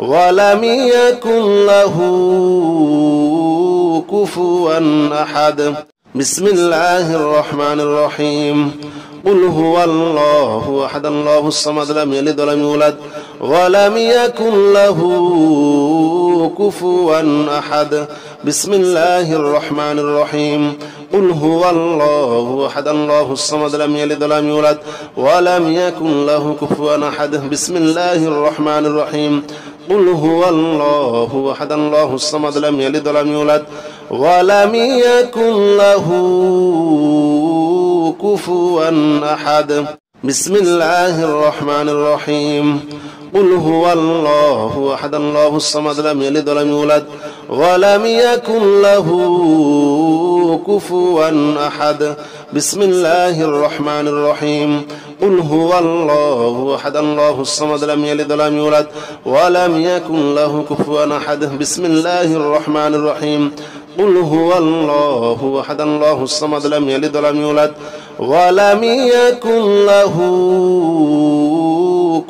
ولم يكن له كفوا أحد بسم الله الرحمن الرحيم قل هو الله أحد الله الصمد لم يلد ولم يولد ولم يكن له كفوا أحد بسم الله الرحمن الرحيم قل هو الله أحد الله الصمد لم يلد ولم يولد ولم يكن له كفوا أحد بسم الله الرحمن الرحيم قل هو الله أحد الله الصمد لم يلد ولم يولد ولم يكن له كفوا أحد بسم الله الرحمن الرحيم قل هو الله أحد الله الصمد لم يلد ولم يولد ولم يكن له كفوا أحد بسم الله الرحمن الرحيم قل هو الله أحد الله الصمد لم يلد ولم يولد ولم يكن له كفوا أحد بسم الله الرحمن الرحيم قل هو الله أحد الله الصمد لم يلد ولم يولد ولم يكن له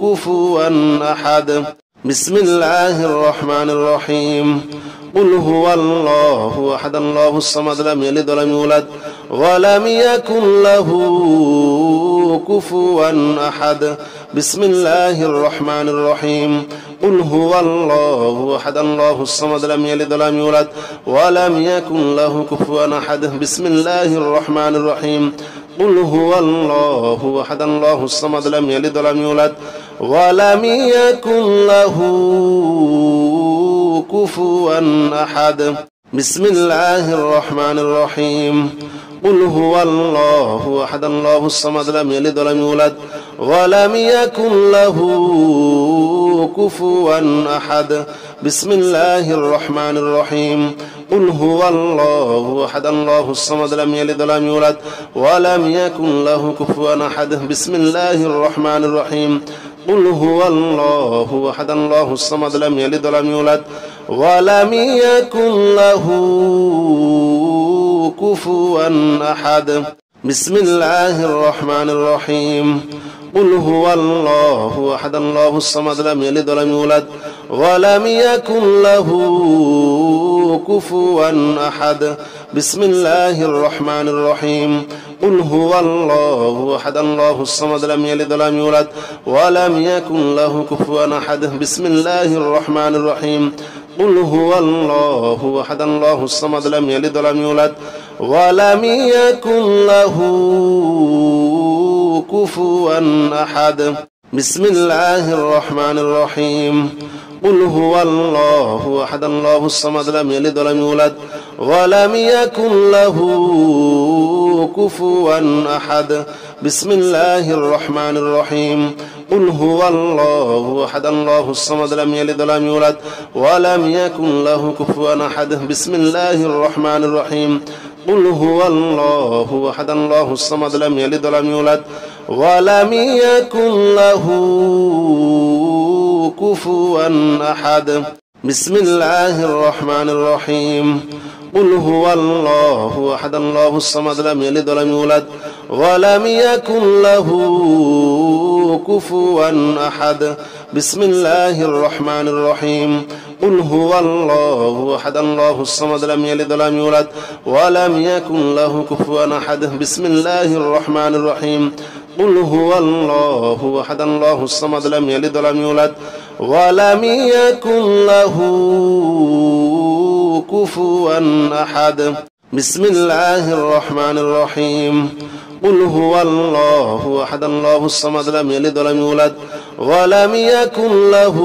كفوا أحد بسم الله الرحمن الرحيم قل هو الله أحد الله الصمد لم يلد ولم يولد ولم يكن له كفوا أحد بسم الله الرحمن الرحيم قل هو الله أحد الله الصمد لم يلد ولم يولد ولم يكن له كفوا أحد بسم الله الرحمن الرحيم قل هو الله أحد الله الصمد لم يلد ولم يولد ولم يكن له كفوا أحد بسم الله الرحمن الرحيم قل هو الله أحد الله الصمد لم يلد ولم يولد ولم يكن له كفوا أحد بسم الله الرحمن الرحيم قل هو الله أحد الله الصمد لم يلد ولم يولد ولم يكن له كفوا أحد بسم الله الرحمن الرحيم قل هو الله أحد الله الصمد لم يلد ولم يولد ولم يكن له كفوا أحد بسم الله الرحمن الرحيم قل هو الله أحد الله الصمد لم يلد ولم يولد ولم يكن له كفوا أحد بسم الله الرحمن الرحيم قل هو الله أحد الله الصمد لم يلد ولم يولد ولم يكن له كفوا أحد بسم الله الرحمن الرحيم قل هو الله أحد الله الصمد لم يلد ولم يولد ولم يكن له كفوا أحد بسم الله الرحمن الرحيم قل هو الله أحد الله الصمد لم يلد ولم يولد ولم يكن له كفوا أحد بسم الله الرحمن الرحيم قل هو الله أحد الله الصمد لم يلد ولم يولد ولم يكن له كفوا أحد بسم الله الرحمن الرحيم قل هو الله أحد الله الصمد لم يلد ولم يولد ولم يكن له كفوا أحد بسم الله الرحمن الرحيم قل هو الله أحد الله الصمد لم يلد ولم يولد ولم يكن له كفوا أحد بسم الله الرحمن الرحيم قل هو الله أحد الله الصمد لم يلد ولم يولد ولم يكن له كفوا أحد بسم الله الرحمن الرحيم قل هو الله أحد الله الصمد لم يلد ولم يولد ولم يكن له كفوا أحد بسم الله الرحمن الرحيم قل هو الله أحد الله الصمد لم يلد ولم يولد ولم يكن له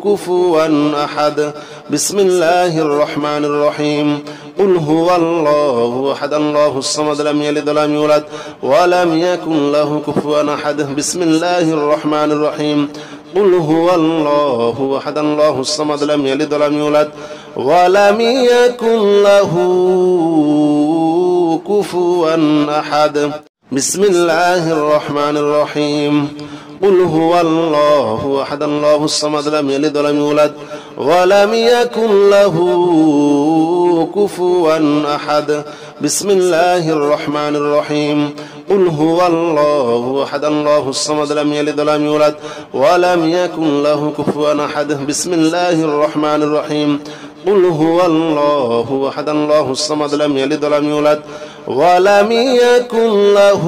كفوا أحد بسم الله الرحمن الرحيم قل هو الله أحد الله الصمد لم يلد ولم يولد ولم يكن له كفوا أحد بسم الله الرحمن الرحيم قل هو الله أحد الله الصمد لم يلد ولم يولد ولم يكن له كفوا أحد بسم الله الرحمن الرحيم قل هو الله أحد الله الصمد لم يلد ولم يولد ولم يكن له كفوا أحد بسم الله الرحمن الرحيم قل هو الله أحد الله الصمد لم يلد ولم يولد ولم يكن له كفوا أحد بسم الله الرحمن الرحيم قل هو الله أحد الله الصمد لم يلد ولم يولد ولم يكن له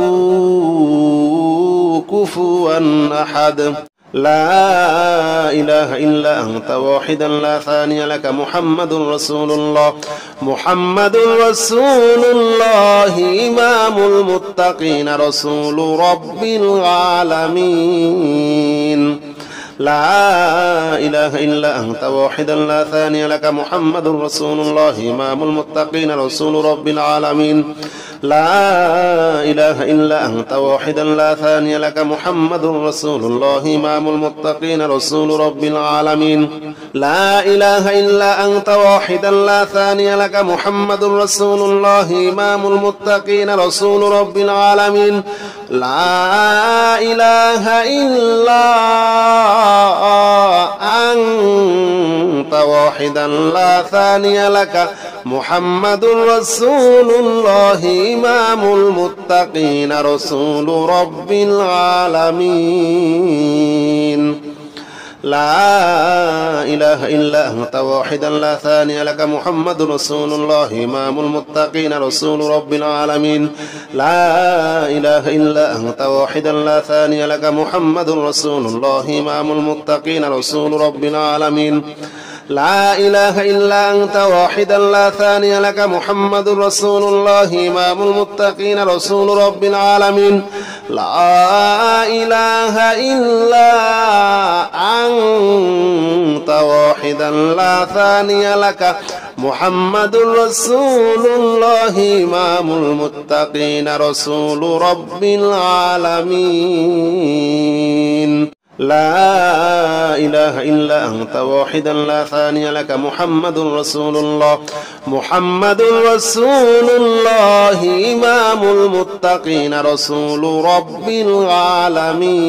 كفوا أحد لا إله إلا أنت واحدا لا ثاني لك محمد رسول الله محمد رسول الله إمام المتقين رسول رب العالمين لا إله إلا أنت واحدا لا ثاني لك محمد رسول الله إمام المتقين رسول رب العالمين لا إله إلا أنت واحدا لا ثاني لك محمد رسول الله إمام المتقين رسول رب العالمين لا إله إلا أنت واحدا لا ثاني لك محمد رسول الله إمام المتقين رسول رب العالمين لا إله إلا أنت واحدا لا ثاني لك محمد رسول الله إمام المتقين رسول رب العالمين لا إله إلا أنت واحدا لا ثاني لك محمد رسول الله إمام المتقين رسول رب العالمين لا إله إلا أنت واحدا لا ثاني لك محمد رسول الله إمام المتقين رسول رب العالمين لا إله إلا أنت واحدا لا ثاني لك محمد رسول الله إمام المتقين رسول رب العالمين لا إله إلا أنت واحدا لا ثاني لك محمد رسول الله إمام المتقين رسول رب العالمين لا إله إلا أنت واحدا لا ثاني لك محمد رسول الله محمد رسول الله إمام المتقين رسول رب العالمين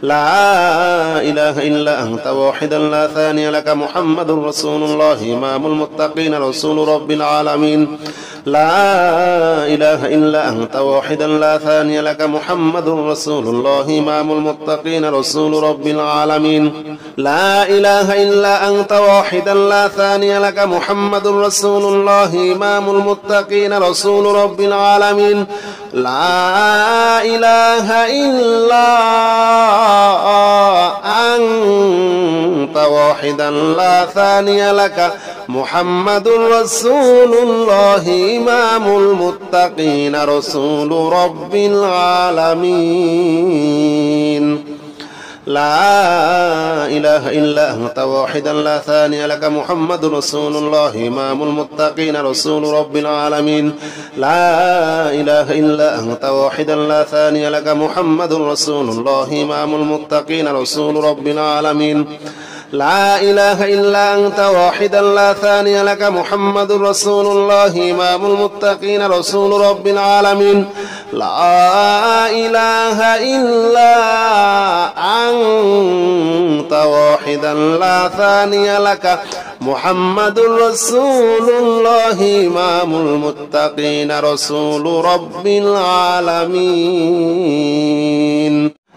لا إله إلا أنت واحدا لا ثاني لك محمد رسول الله إمام المتقين رسول رب العالمين لا إله إلا أنت واحدا لا ثاني لك محمد رسول الله إمام المتقين رسول رب العالمين لا إله إلا أنت واحدا لا ثاني لك محمد رسول الله إمام المتقين رسول رب العالمين لا إله إلا أنت واحدا لا ثاني لك محمد رسول الله إمام المتقين رسول رب العالمين لا إله إلا أنت واحدا لا ثاني لك محمد رسول الله إمام المتقين رسول رب العالمين لا إله إلا أنت واحدا لا ثاني لك محمد رسول الله إمام المتقين رسول رب العالمين لا إله إلا أنت واحدا لا ثاني لك محمد رسول الله إمام المتقين رسول رب العالمين لا إله إلا أنت واحدا لا ثاني لك محمد رسول الله إمام المتقين رسول رب العالمين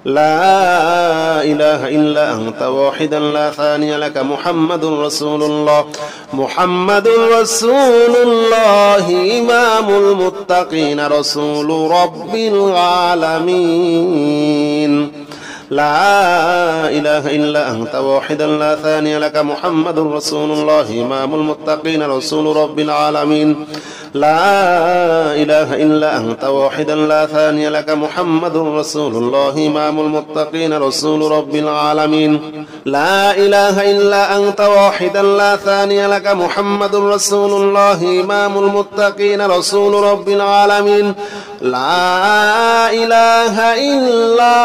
لا إله إلا أنت واحدا لا ثاني لك محمد رسول الله محمد رسول الله إمام المتقين رسول رب العالمين لا إله إلا أنت واحدا لا ثاني لك محمد رسول الله إمام المتقين رسول رب العالمين لا إله إلا أنت واحدا لا ثاني لك محمد رسول الله إمام المتقين رسول رب العالمين لا إله إلا أنت واحدا لا ثاني لك محمد رسول الله إمام المتقين رسول رب العالمين لا إله إلا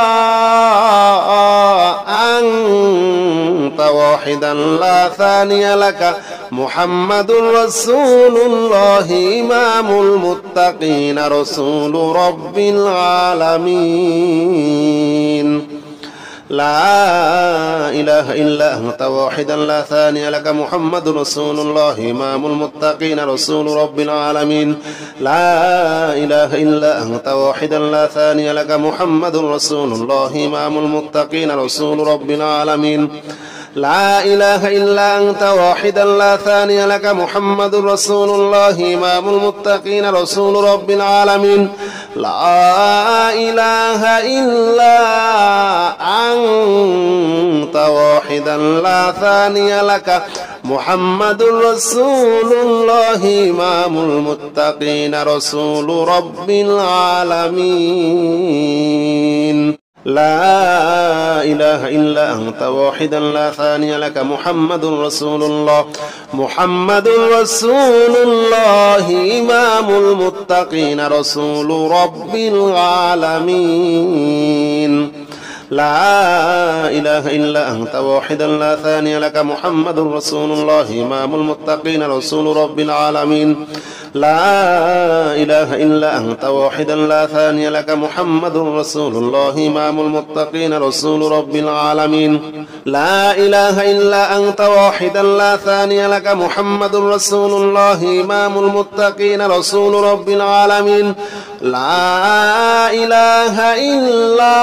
أنت واحدا لا ثاني لك محمد رسول الله إمام المتقين رسول رب العالمين لا إله إلا أنت واحدا لا ثاني لك محمد رسول الله إمام المتقين رسول رب العالمين لا إله إلا أنت واحدا لا ثاني لك محمد رسول الله إمام المتقين رسول رب العالمين لا إله إلا أنت واحدا لا ثاني لك محمد رسول الله إمام المتقين رسول رب العالمين لا إله إلا أنت واحدا لا ثاني لك محمد رسول الله إمام المتقين رسول رب العالمين لا إله إلا أنت واحدا لا ثاني لك محمد رسول الله محمد رسول الله إمام المتقين رسول رب العالمين لا إله إلا أنت واحدا لا ثاني لك محمد رسول الله إمام المتقين رسول رب العالمين لا إله إلا أنت واحدا لا ثاني لك محمد رسول الله إمام المتقين رسول رب العالمين لا إله إلا أنت واحدا لا ثاني لك محمد رسول الله إمام المتقين رسول رب العالمين لا إله إلا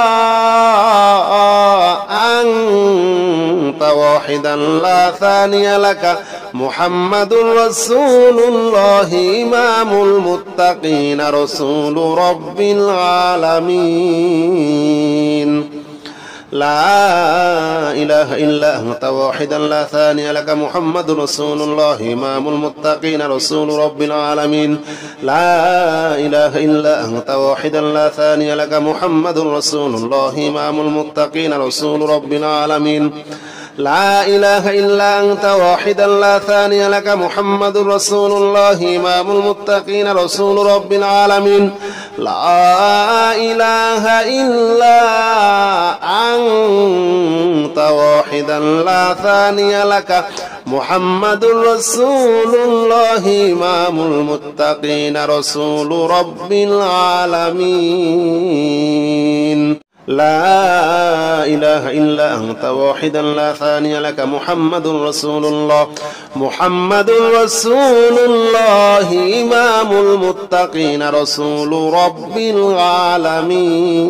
أنت واحدا لا ثاني لك محمد رسول الله إمام المتقين رسول رب العالمين لا إله إلا أنت واحدا لا ثاني لك محمد رسول الله إمام المتقين رسول رب العالمين لا إله إلا أنت واحدا لا ثاني لك محمد رسول الله إمام المتقين رسول رب العالمين لا إله إلا أنت واحدا لا ثاني لك محمد رسول الله إمام المتقين رسول رب العالمين لا إله إلا أنت واحدا لا ثاني لك محمد رسول الله إمام المتقين رسول رب العالمين لا إله إلا أنت واحدا لا ثاني لك محمد رسول الله محمد رسول الله إمام المتقين رسول رب العالمين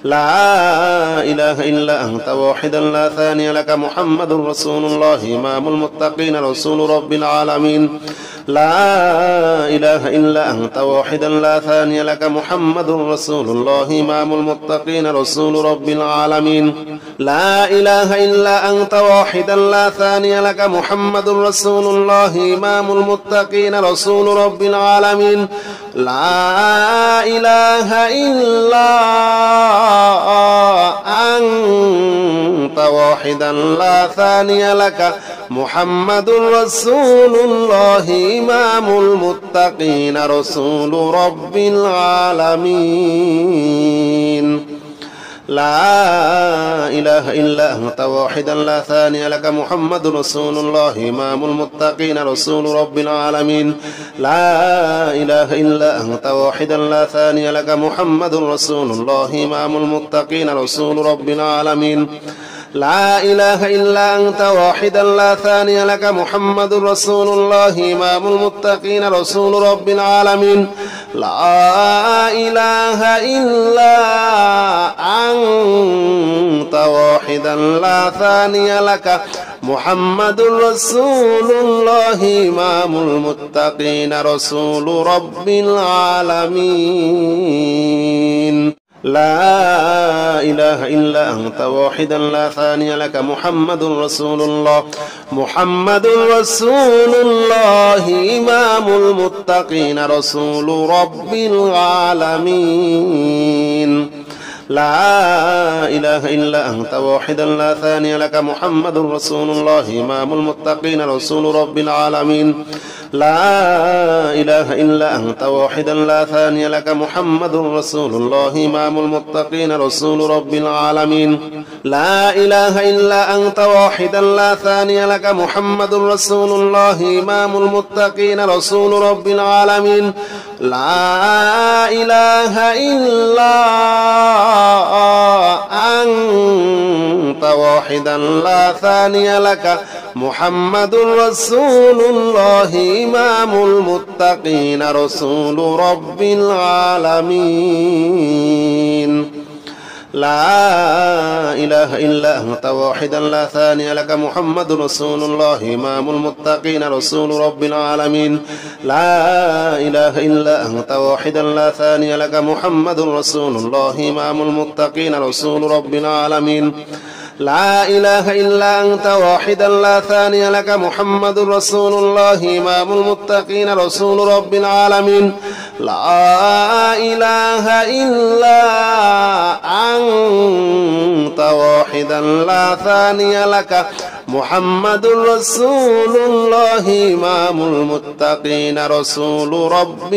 لا إله إلا أنت واحدا لا ثاني لك محمد رسول الله إمام المتقين رسول رب العالمين لا إله إلا أنت واحدا لا ثاني لك محمد رسول الله إمام المتقين رسول رب العالمين لا إله إلا أنت واحدا لا ثاني لك محمد رسول الله إمام المتقين رسول رب العالمين لا إله إلا أنت واحدا لا ثاني لك محمد رسول الله إمام المتقين رسول رب العالمين لا إله إلا أنت واحدا لا ثاني لك محمد رسول الله إمام المتقين رسول رب العالمين لا إله إلا أنت واحدا لا ثاني لك محمد رسول الله إمام المتقين رسول رب العالمين لا إله إلا أنت واحدا لا ثاني لك محمد رسول الله إمام المتقين رسول رب العالمين لا إله إلا أنت واحدا لا ثاني لك محمد رسول الله إمام المتقين رسول رب العالمين لا إله إلا أنت واحدا لا ثاني لك محمد رسول الله محمد رسول الله إمام المتقين رسول رب العالمين لا إله إلا أنت واحدا لا ثاني لك محمد رسول الله إمام المتقين رسول رب العالمين لا إله إلا أنت واحدا لا ثاني لك محمد رسول الله إمام المتقين رسول رب العالمين لا إله إلا أنت واحدا لا ثاني لك محمد رسول الله إمام المتقين رسول رب العالمين لا إله إلا أنت واحدا لا ثاني لك محمد رسول الله إمام المتقين رسول رب العالمين لا إله إلا أنت واحدا لا ثاني لك محمد رسول الله إمام المتقين رسول رب العالمين لا إله إلا أنت واحدا لا ثاني لك محمد رسول الله إمام المتقين رسول رب العالمين لا إله إلا أنت واحدا لا ثاني لك محمد رسول الله إمام المتقين رسول رب العالمين لا إله إلا أنت واحدا لا ثاني لك محمد رسول الله إمام المتقين رسول رب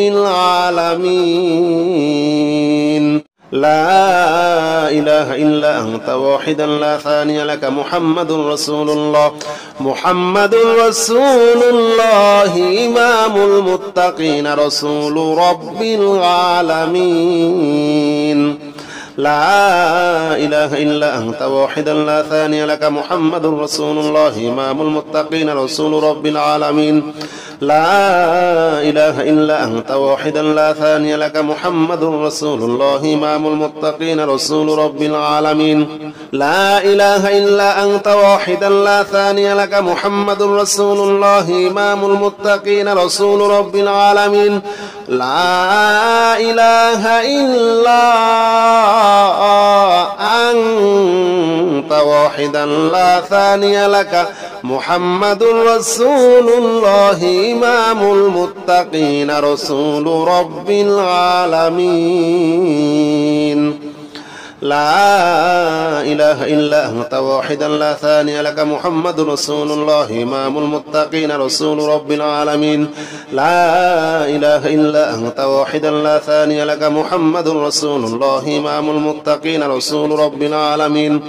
العالمين لا إله إلا أنت واحدا لا ثاني لك محمد رسول الله محمد رسول الله إمام المتقين رسول رب العالمين لا إله إلا أنت واحدا لا ثاني لك محمد رسول الله إمام المتقين رسول رب العالمين لا إله إلا أنت واحدا لا ثاني لك محمد رسول الله إمام المتقين رسول رب العالمين لا إله إلا أنت واحدا لا ثاني لك محمد رسول الله إمام المتقين رسول رب العالمين لا إله إلا أنت واحدا لا ثاني لك محمد رسول الله إمام المتقين رسول رب العالمين لا إله إلا أنت واحدا لا ثاني لك محمد رسول الله إمام المتقين رسول رب العالمين لا إله إلا أنت واحدا لا ثاني لك محمد رسول الله إمام المتقين رسول رب العالمين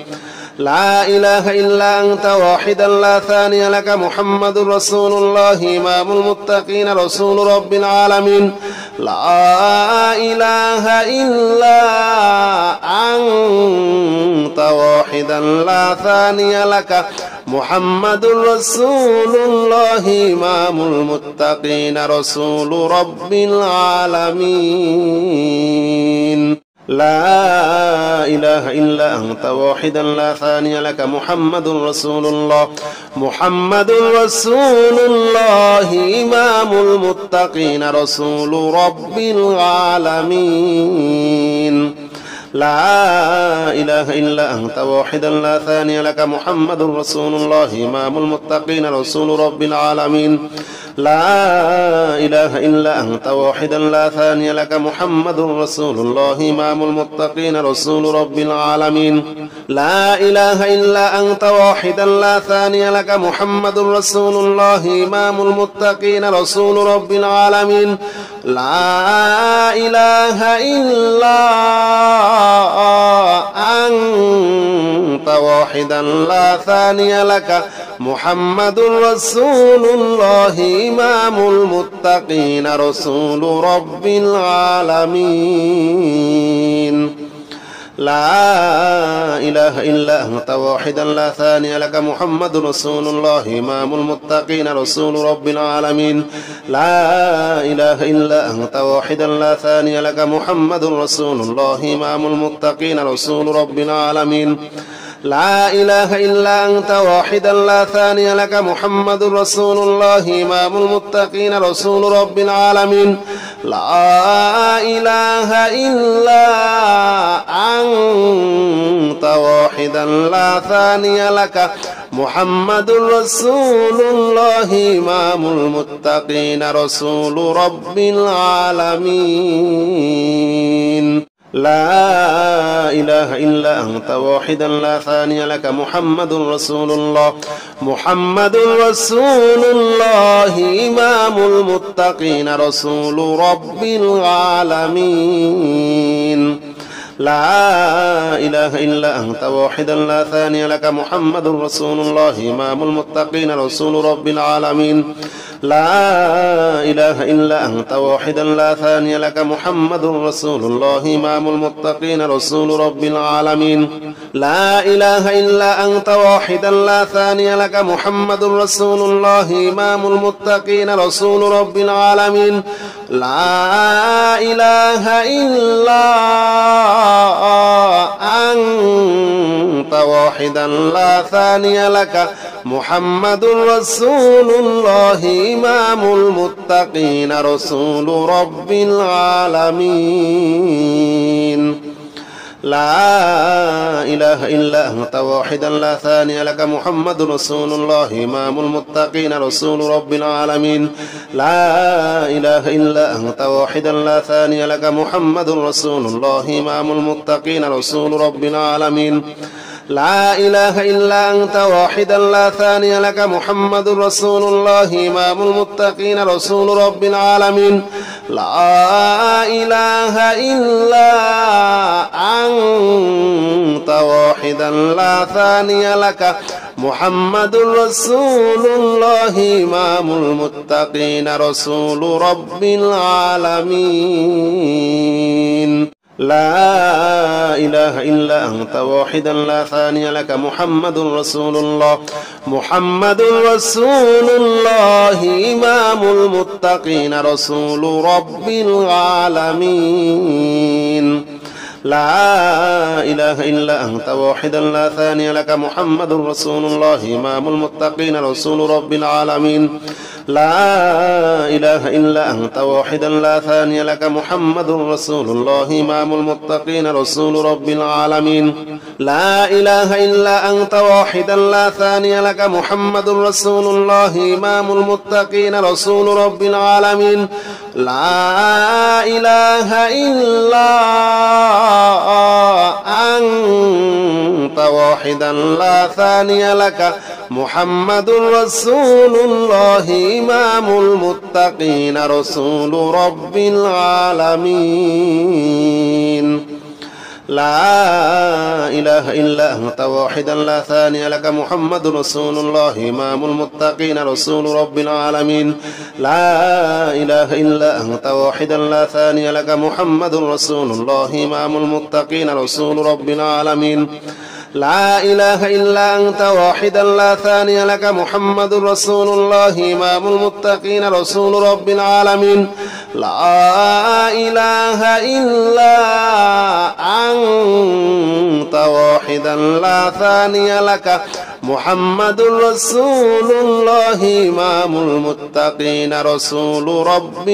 لا إله إلا أنت واحدا لا ثاني لك محمد رسول الله إمام المتقين رسول رب العالمين لا إله إلا أنت واحدا لا ثاني لك محمد رسول الله إمام المتقين رسول رب العالمين لا إله إلا أنت واحدا لا ثاني لك محمد رسول الله محمد رسول الله إمام المتقين رسول رب العالمين لا إله إلا أنت واحدا لا ثاني لك محمد رسول الله إمام المتقين رسول رب العالمين لا إله إلا أنت واحدا لا ثاني لك محمد رسول الله إمام المتقين رسول رب العالمين لا إله إلا أنت واحدا لا ثاني لك محمد رسول الله إمام المتقين رسول رب العالمين لا إله إلا أنت واحدا لا ثاني لك محمد رسول الله إمام المتقين رسول رب العالمين لا إله إلا أنت واحدا لا ثاني لك محمد رسول الله إمام المتقين رسول رب العالمين لا إله إلا أنت واحدا لا ثاني لك محمد رسول الله إمام المتقين رسول رب العالمين لا إله إلا أنت واحدا لا ثاني لك محمد رسول الله إمام المتقين رسول رب العالمين لا إله إلا أنت واحدا لا ثاني لك محمد رسول الله إمام المتقين رسول رب العالمين لا إله إلا أنت واحدا لا ثاني لك محمد رسول الله محمد رسول الله إمام المتقين رسول رب العالمين لا إله إلا أنت واحدا لا ثاني لك محمد رسول الله إمام المتقين رسول رب العالمين لا إله إلا أنت واحدا لا ثاني لك محمد رسول الله إمام المتقين رسول رب العالمين لا إله إلا أنت واحدا لا ثاني لك محمد رسول الله إمام المتقين رسول رب العالمين لا إله إلا أنت واحدا لا ثاني لك محمد رسول الله إمام المتقين رسول رب العالمين لا إله إلا أنت واحدا لا ثاني لك محمد رسول الله إمام المتقين رسول رب العالمين لا إله إلا أنت واحدا لا ثاني لك محمد رسول الله إمام المتقين رسول رب العالمين لا إله إلا أنت واحدا لا ثاني لك محمد رسول الله إمام المتقين رسول رب العالمين لا إله إلا أنت واحدا لا ثاني لك محمد رسول الله إمام المتقين رسول رب العالمين لا إله إلا أنت واحدا لا ثاني لك محمد رسول الله محمد رسول الله إمام المتقين رسول رب العالمين لا إله إلا أنت واحدا لا ثاني لك محمد رسول الله إمام المتقين رسول رب العالمين لا إله إلا أنت واحدا لا ثاني لك محمد رسول الله إمام المتقين رسول رب العالمين لا إله إلا أنت واحدا لا ثاني لك محمد رسول الله إمام المتقين رسول رب العالمين لا إله إلا أنت واحدا لا ثاني لك محمد رسول الله إمام المتقين رسول رب العالمين لا إله إلا أنت واحدا لا ثاني لك محمد رسول الله إمام المتقين رسول رب العالمين لا إله إلا أنت واحدا لا ثاني لك محمد رسول الله إمام المتقين رسول رب العالمين لا إله إلا أنت واحدا لا ثاني لك محمد رسول الله إمام المتقين رسول رب العالمين لا إله إلا أنت واحدا لا ثاني لك محمد رسول الله إمام المتقين رسول رب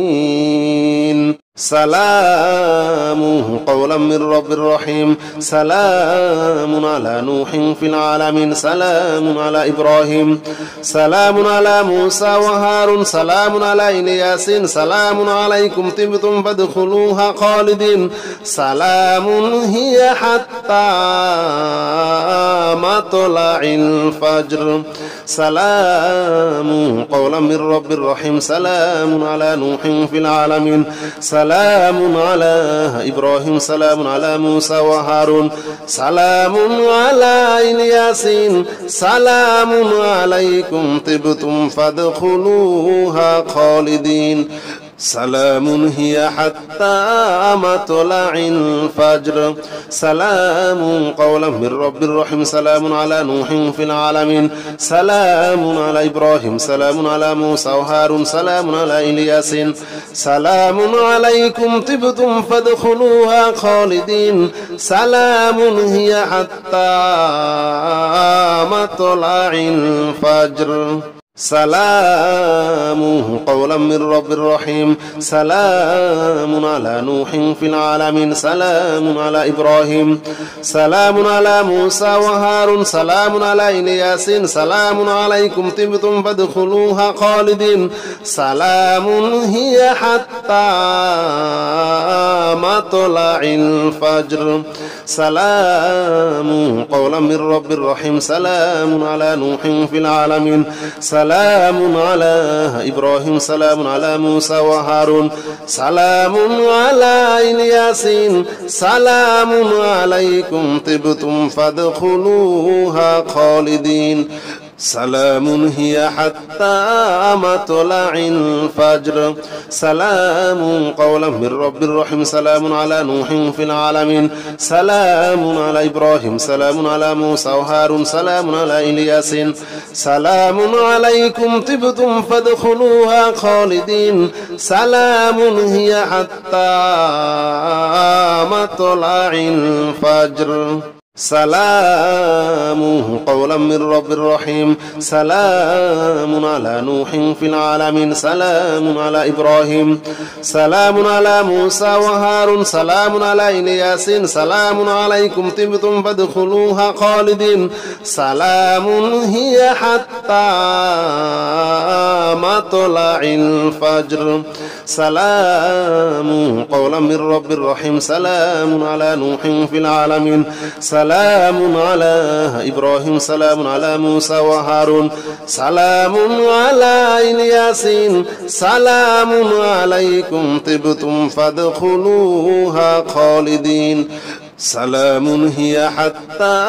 العالمين سلام قولا من رب رحيم سلام على نوح في العالمين سلام على إبراهيم سلام على موسى وهارون سلام على إلياس سلام عليكم طبتم فادخلوها خالدين سلام هي حتى مطلع الفجر سلام قولا من رب رحيم سلام على نوح في العالمين سلام على إبراهيم سلام على موسى وهارون سلام على إلياس سلام عليكم طبتم فادخلوها خالدين سلام هي حتى مطلع الفجر سلام قولا من رب رحيم سلام على نوح في العالمين سلام على إبراهيم سلام على موسى وهارون سلام على إلياس سلام عليكم طبتم فادخلوها خالدين سلام هي حتى مطلع الفجر سلام قولا من رب رحيم سلام على نوح في العالمين سلام على إبراهيم سلام على موسى وهارون سلام على إلياس سلام عليكم طبتم فادخلوها خالدين سلام هي حتى مطلع الفجر سلام قولا من رب رحيم سلام على نوح في العالمين سلام على إبراهيم سلام على موسى وهارون سلام على الياسين سلام عليكم طبتم فادخلوها خالدين سلام هي حتى مطلع الفجر سلام قولا من رب رحيم سلام على نوح في العالمين سلام على إبراهيم سلام على موسى وهارون سلام على الياسين سلام عليكم طبتم فادخلوها خالدين سلام هي حتى مطلع الفجر سلام قولا من رب رحيم سلام على نوح في العالمين سلام على إبراهيم سلام على موسى وهارون سلام على الياسين سلام عليكم طبتم فادخلوها خالدين سلام هي حتى مطلع الفجر سلام قولا من رب رحيم سلام على نوح في العالمين سلام على إبراهيم سلام على موسى وهارون سلام على الياسين سلام عليكم طبتم فادخلوها خالدين سلام هي حتى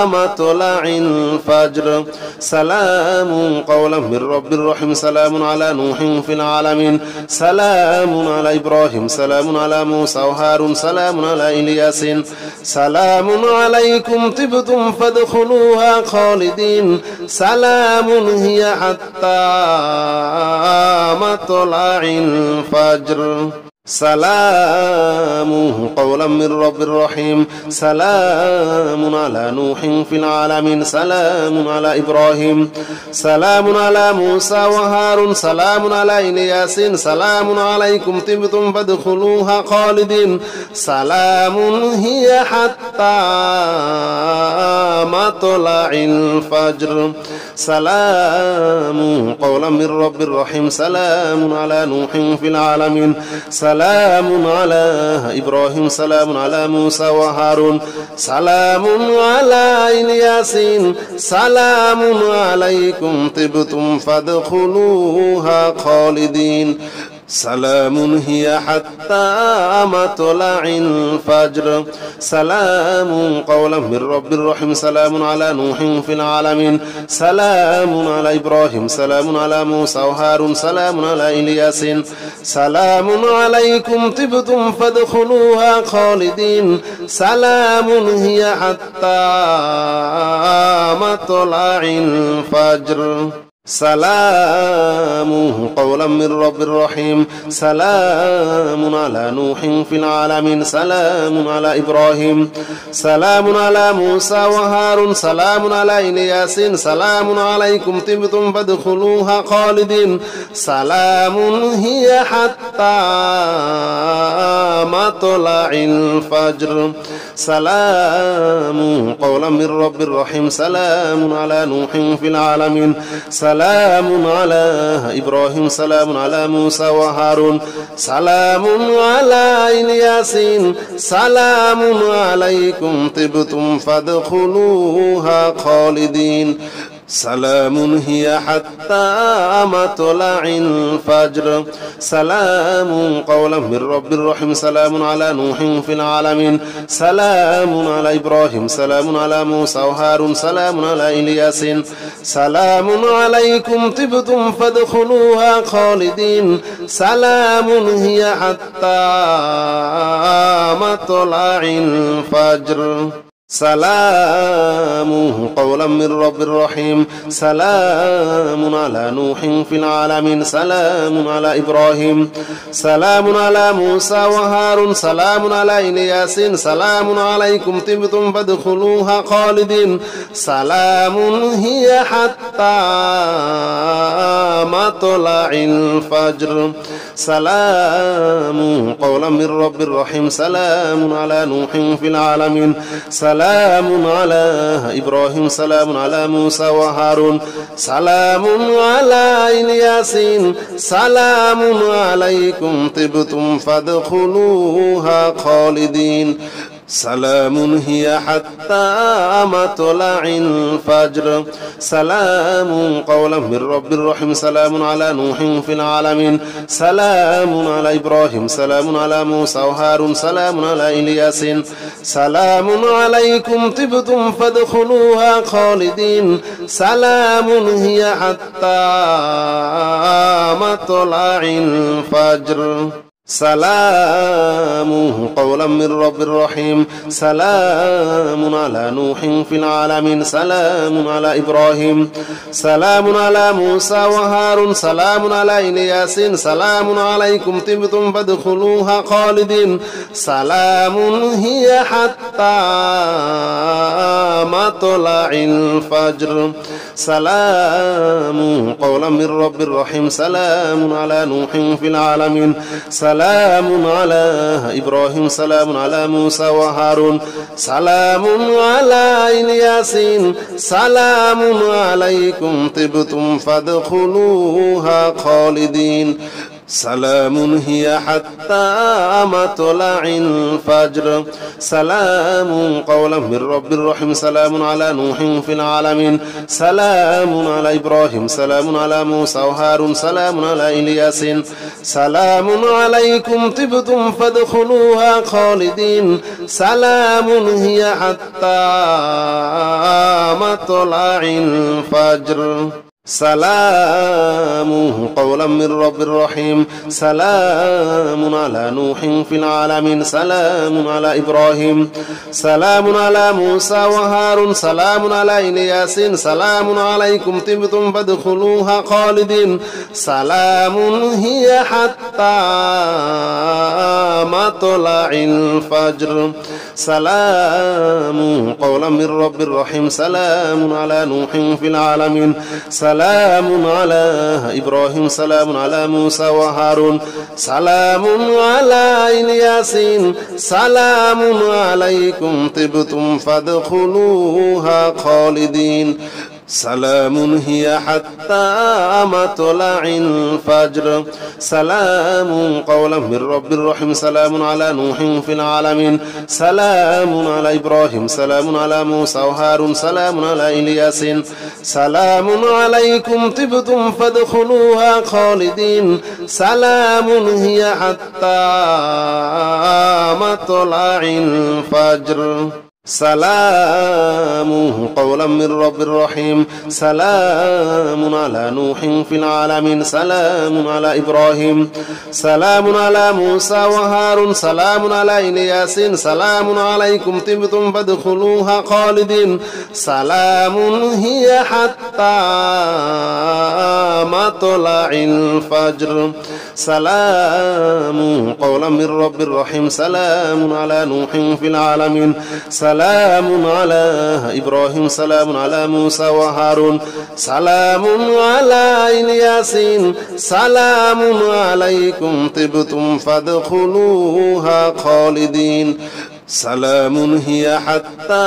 مطلع الفجر سلام قولا من رب رحيم سلام على نوح في العالمين سلام على إبراهيم سلام على موسى وهارون سلام على الياسين سلام عليكم طبتم فادخلوها خالدين سلام هي حتى مطلع الفجر سلام قولا من رب رحيم سلام على نوح في العالمين سلام على إبراهيم سلام على موسى وهارون سلام على الياسين سلام عليكم طبتم فادخلوها خالدين سلام هي حتى مطلع الفجر سلام قولا من رب رحيم سلام على نوح في العالمين سلام على إبراهيم سلام على موسى وهارون سلام على الياسين سلام عليكم طبتم فادخلوها خالدين سلام هي حتى مطلع الفجر سلام قولا من رب رحيم سلام على نوح في العالمين سلام على إبراهيم سلام على موسى وهارون سلام على الياسين سلام عليكم طبتم فادخلوها خالدين سلام هي حتى مطلع الفجر سلام قولا من رب رحيم سلام على نوح في العالمين سلام على إبراهيم سلام على موسى وهارون سلام على الياسين سلام عليكم طبتم فادخلوها خالدين سلام هي حتى مطلع الفجر سلام قولا من رب رحيم سلام على نوح في العالمين سلام على إبراهيم سلام على موسى وهارون سلام على الياسين سلام عليكم طبتم فادخلوها خالدين سلام هي حتى مطلع الفجر سلام قولا من رب رحيم سلام على نوح في العالمين سلام على إبراهيم سلام على موسى وهارون سلام على الياسين سلام عليكم طبتم فادخلوها خالدين سلام هي حتى مطلع الفجر سلام قولا من رب رحيم سلام على نوح في العالمين سلام على إبراهيم سلام على موسى وهارون سلام على الياسين سلام عليكم طبتم فادخلوها خالدين سلام هي حتى مطلع الفجر سلام قولا من رب رحيم سلام على نوح في العالمين سلام على إبراهيم سلام على موسى وهارون سلام على الياسين سلام عليكم طبتم فادخلوها خالدين سلام هي حتى مطلع الفجر سلام قولا من رب رحيم سلام على نوح في العالمين سلام على إبراهيم سلام على موسى وهارون سلام على إلياس سلام عليكم طبتم فادخلوها خالدين سلام هي حتى مطلع الفجر سلام قولا من رب رحيم سلام على نوح في العالمين سلام على إبراهيم سلام على موسى وهارون سلام على إلياس سلام عليكم طبتم فادخلوها خالدين سلام هي حتى مطلع الفجر سلام قولا من رب رحيم سلام على نوح في العالمين سلام على إبراهيم سلام على موسى وهارون سلام على إلياس سلام عليكم طبتم فادخلوها خالدين سلام هي حتى مطلع الفجر سلام قولا من رب رحيم سلام على نوح في العالمين سلام على إبراهيم سلام على موسى وهارون سلام على إلياس سلام عليكم طبتم فادخلوها خالدين سلام هي حتى مطلع الفجر سلام قولا من رب رحيم سلام على نوح في العالمين سلام على إبراهيم سلام على موسى وهارون سلام على إلياس سلام عليكم طبتم فادخلوها خالدين سلام هي حتى مطلع الفجر سلام قولا من رب رحيم سلام على نوح في العالمين سلام على إبراهيم سلام على موسى وهارون سلام على إلياس سلام عليكم طبتم فادخلوها خالدين سلام هي حتى مطلع الفجر سلام قولا من رب رحيم سلام على نوح في العالمين سلام على إبراهيم سلام على موسى وهارون سلام على إلياس سلام عليكم طبتم فادخلوها خالدين سلام هي حتى مطلع الفجر سلام قولا من رب رحيم سلام على نوح في العالمين سلام على إبراهيم سلام على موسى وهارون سلام على إلياس سلام عليكم طبتم فادخلوها خالدين سلام هي حتى مطلع الفجر سلام قولا من رب رحيم سلام على نوح في العالمين سلام على إبراهيم سلام على موسى وهارون سلام على إلياس سلام عليكم طبتم فادخلوها خالدين سلام هي حتى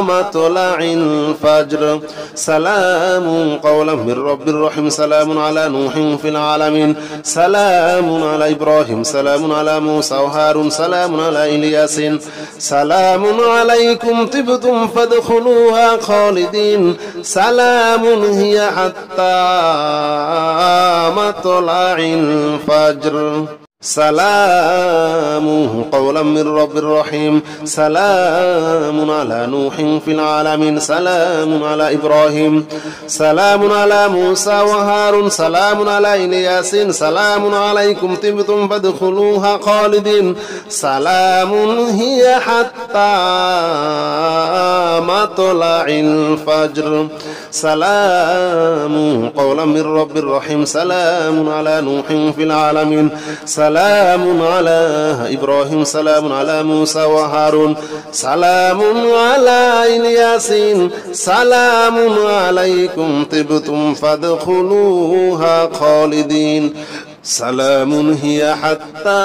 مطلع الفجر سلام قولا من رب رحيم سلام على نوح في العالمين سلام على إبراهيم سلام على موسى وهارون سلام على إلياس سلام عليكم طبتم فادخلوها خالدين سلام هي حتى مطلع الفجر سلام قولا من رب رحيم سلام على نوح في العالمين سلام على إبراهيم سلام على موسى وهارون سلام على إلياس سلام عليكم طبتم فادخلوها خالدين سلام هي حتى مطلع الفجر سلام قولا من رب رحيم سلام على نوح في العالمين سلام على إبراهيم سلام على موسى وهارون سلام على إلياس سلام عليكم طبتم فادخلوها خالدين سلام هي حتى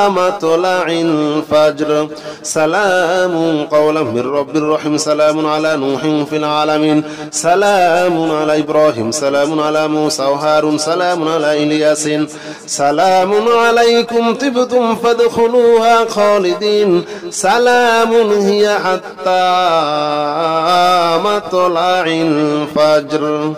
مطلع الفجر سلام قولا من رب رحيم سلام على نوح في العالمين سلام على إبراهيم سلام على موسى وهارون سلام على إلياس سلام عليكم طبتم فادخلوها خالدين سلام هي حتى مطلع الفجر.